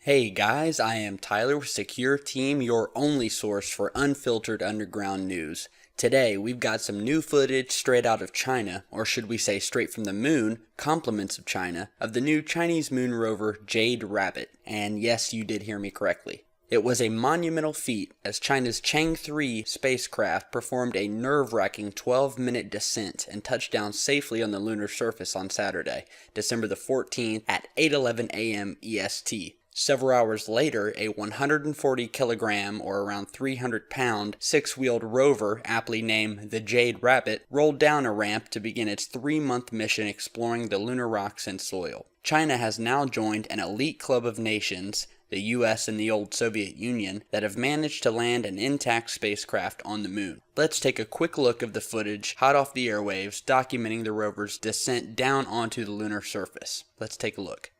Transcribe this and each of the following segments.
Hey guys, I am Tyler with Secure Team, your only source for unfiltered underground news. Today, we've got some new footage straight out of China, or should we say straight from the moon, compliments of China, of the new Chinese moon rover Jade Rabbit. And yes, you did hear me correctly. It was a monumental feat as China's Chang'e 3 spacecraft performed a nerve-wracking 12-minute descent and touched down safely on the lunar surface on Saturday, December the 14th at 8:11 a.m. EST. Several hours later, a 140-kilogram or around 300-pound six-wheeled rover, aptly named the Jade Rabbit, rolled down a ramp to begin its 3-month mission exploring the lunar rocks and soil. China has now joined an elite club of nations, the US and the old Soviet Union, that have managed to land an intact spacecraft on the moon. Let's take a quick look of the footage hot off the airwaves documenting the rover's descent down onto the lunar surface. Let's take a look.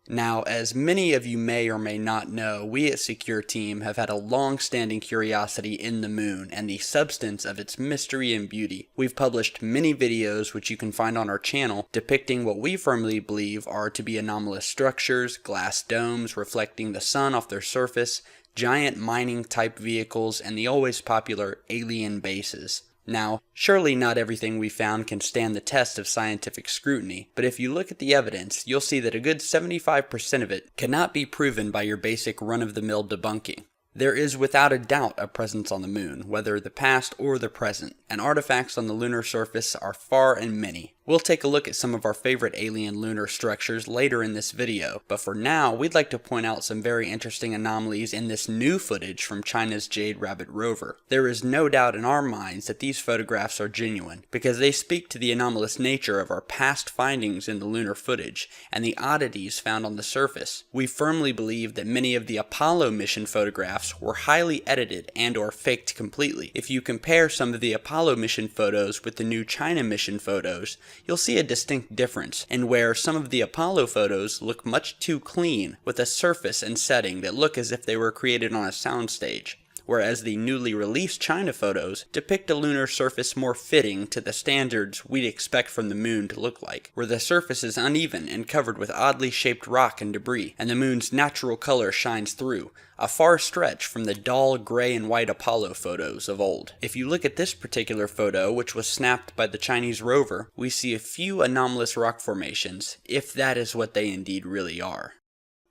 Now, as many of you may or may not know, we at Secure Team have had a long-standing curiosity in the moon and the substance of its mystery and beauty. We've published many videos which you can find on our channel depicting what we firmly believe are to be anomalous structures, glass domes reflecting the sun off their surface, giant mining-type vehicles, and the always popular alien bases. Now, surely not everything we found can stand the test of scientific scrutiny, but if you look at the evidence, you'll see that a good 75% of it cannot be proven by your basic run-of-the-mill debunking. There is without a doubt a presence on the moon, whether the past or the present, and artifacts on the lunar surface are far and many. We'll take a look at some of our favorite alien lunar structures later in this video, but for now, we'd like to point out some very interesting anomalies in this new footage from China's Jade Rabbit rover. There is no doubt in our minds that these photographs are genuine, because they speak to the anomalous nature of our past findings in the lunar footage, and the oddities found on the surface. We firmly believe that many of the Apollo mission photographs were highly edited and or faked completely. If you compare some of the Apollo mission photos with the new China mission photos, you'll see a distinct difference in where some of the Apollo photos look much too clean with a surface and setting that look as if they were created on a soundstage, whereas the newly released China photos depict a lunar surface more fitting to the standards we'd expect from the moon to look like, where the surface is uneven and covered with oddly shaped rock and debris, and the moon's natural color shines through, a far stretch from the dull gray and white Apollo photos of old. If you look at this particular photo, which was snapped by the Chinese rover, we see a few anomalous rock formations, if that is what they indeed really are.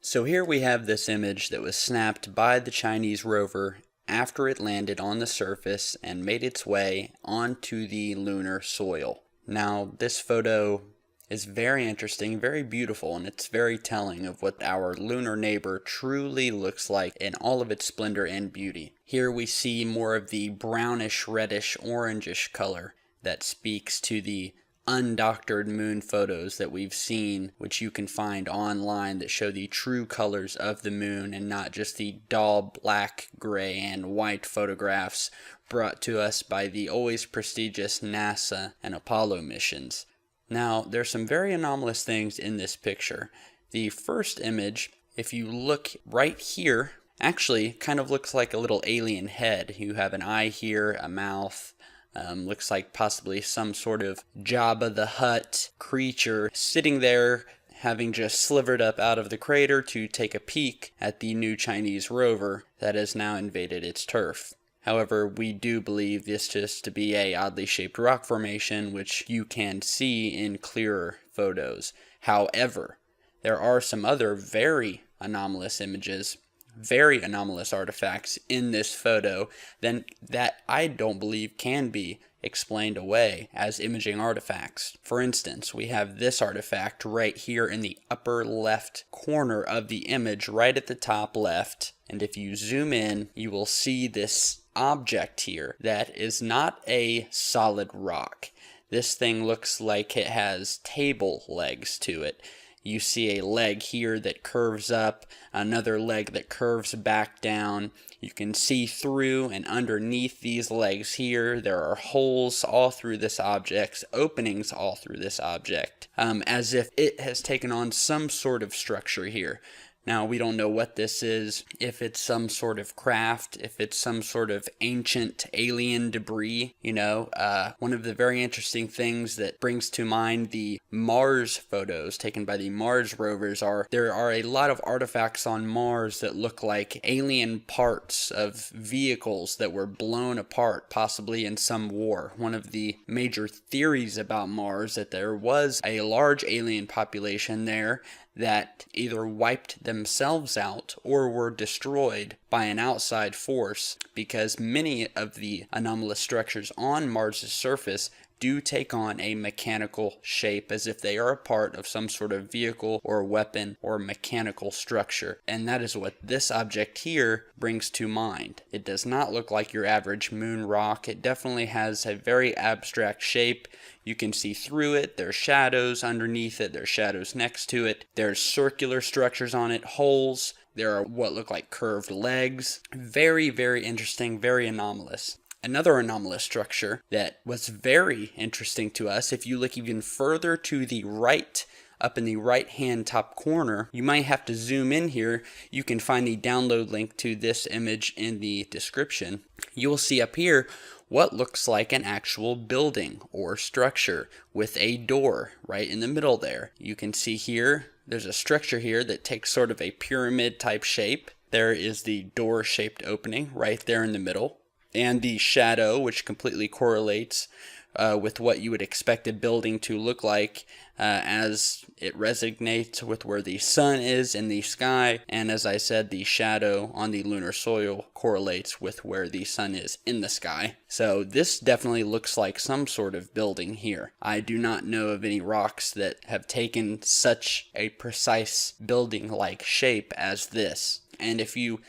So here we have this image that was snapped by the Chinese rover after it landed on the surface and made its way onto the lunar soil. Now, this photo is very interesting, very beautiful, and it's very telling of what our lunar neighbor truly looks like in all of its splendor and beauty. Here we see more of the brownish, reddish, orangish color that speaks to the undoctored moon photos that we've seen, which you can find online, that show the true colors of the moon and not just the dull black, gray, and white photographs brought to us by the always prestigious NASA and Apollo missions. Now, there's some very anomalous things in this picture. The first image, if you look right here, actually kind of looks like a little alien head. You have an eye here, a mouth. Looks like possibly some sort of Jabba the Hutt creature sitting there, having just slivered up out of the crater to take a peek at the new Chinese rover that has now invaded its turf. However, we do believe this just to be a oddly shaped rock formation, which you can see in clearer photos. However, there are some other very anomalous images, very anomalous artifacts in this photo then that I don't believe can be explained away as imaging artifacts. For instance, we have this artifact right here in the upper left corner of the image, right at the top left, and if you zoom in, you will see this object here that is not a solid rock. This thing looks like it has table legs to it. You see a leg here that curves up, another leg that curves back down. You can see through and underneath these legs here. There are holes all through this object, openings all through this object, as if it has taken on some sort of structure here. Now, we don't know what this is, if it's some sort of craft, if it's some sort of ancient alien debris, One of the very interesting things that brings to mind the Mars photos taken by the Mars rovers there are a lot of artifacts on Mars that look like alien parts of vehicles that were blown apart, possibly in some war. One of the major theories about Mars that there was a large alien population there that either wiped themselves out or were destroyed by an outside force, because many of the anomalous structures on Mars' surface do take on a mechanical shape, as if they are a part of some sort of vehicle or weapon or mechanical structure. And that is what this object here brings to mind. It does not look like your average moon rock. It definitely has a very abstract shape. You can see through it. There's shadows underneath it. There's shadows next to it. There's circular structures on it, holes. There are what look like curved legs. Very, very interesting, very anomalous. Another anomalous structure that was very interesting to us, if you look even further to the right, up in the right hand top corner, you might have to zoom in here. You can find the download link to this image in the description. You will see up here what looks like an actual building or structure with a door right in the middle there. You can see here, there's a structure here that takes sort of a pyramid type shape. There is the door shaped opening right there in the middle, and the shadow, which completely correlates with what you would expect a building to look like, as it resonates with where the sun is in the sky. And as I said, the shadow on the lunar soil correlates with where the sun is in the sky. So this definitely looks like some sort of building here. I do not know of any rocks that have taken such a precise building-like shape as this. And if you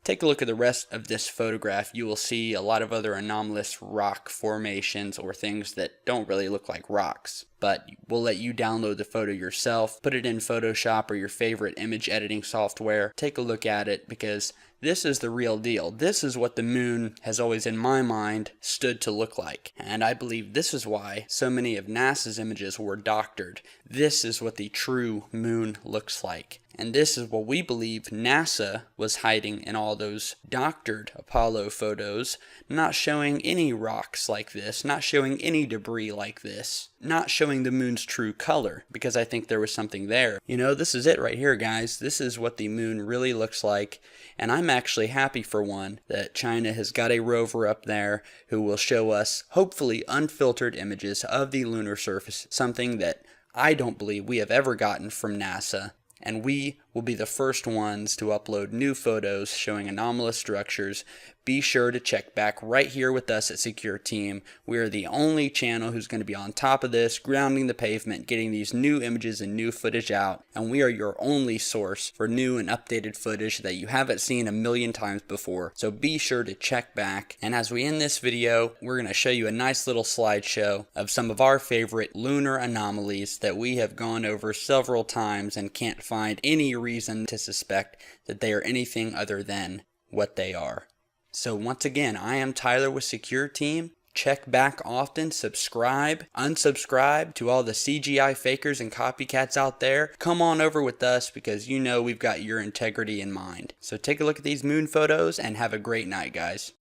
take a look at the rest of this photograph, you will see a lot of other anomalous rock formations or things that don't really look like rocks. But we'll let you download the photo yourself, put it in Photoshop or your favorite image editing software. Take a look at it, because this is the real deal. This is what the moon has always, in my mind, stood to look like. And I believe this is why so many of NASA's images were doctored. This is what the true moon looks like. And this is what we believe NASA was hiding in all those doctored Apollo photos, not showing any rocks like this, not showing any debris like this, not showing the moon's true color, because I think there was something there. This is it right here, guys. This is what the moon really looks like. And I'm actually happy for one that China has got a rover up there who will show us, hopefully, unfiltered images of the lunar surface, something that I don't believe we have ever gotten from NASA. And we will be the first ones to upload new photos showing anomalous structures. Be sure to check back right here with us at Secure Team. We are the only channel who's going to be on top of this, grounding the pavement, getting these new images and new footage out. And we are your only source for new and updated footage that you haven't seen a million times before. So be sure to check back. And as we end this video, we're going to show you a nice little slideshow of some of our favorite lunar anomalies that we have gone over several times and can't find any reason to suspect that they are anything other than what they are. So once again, I am Tyler with Secure Team. Check back often, subscribe, unsubscribe to all the CGI fakers and copycats out there. Come on over with us, because we've got your integrity in mind. So take a look at these moon photos and have a great night, guys.